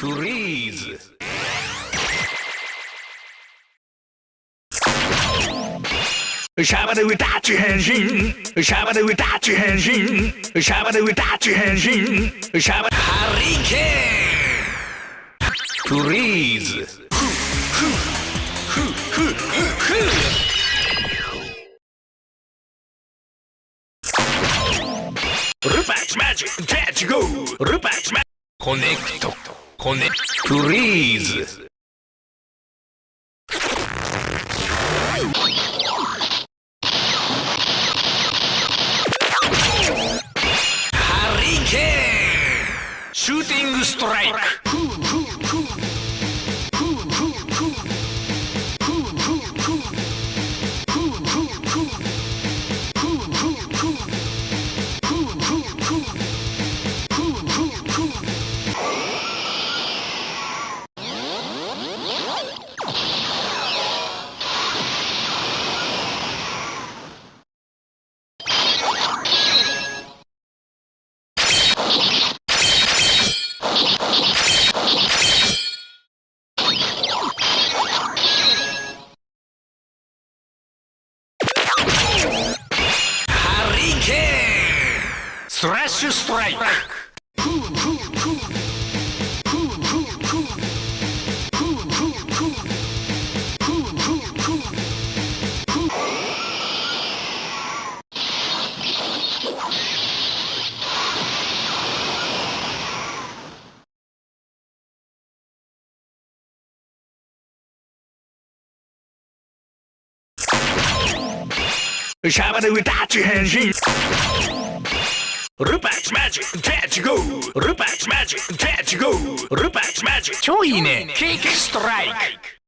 フリーズ。シャバでウタッチ変身。シャバでウタッチ変身。シャバでウタッチ変身。シャバハリケーン。フリーズ。ルパッチマジックキャッチゴー。ルパッチマジックコネクト。コネクト。フリーズ。ハリケーン。シューティングストライク。スラッシュストライク。シャバでウタッチ変身。ルパッチマジックキャッチゴー。ルパッチマジックキャッチゴー。ルパッチマジック超いいね。キックストライク。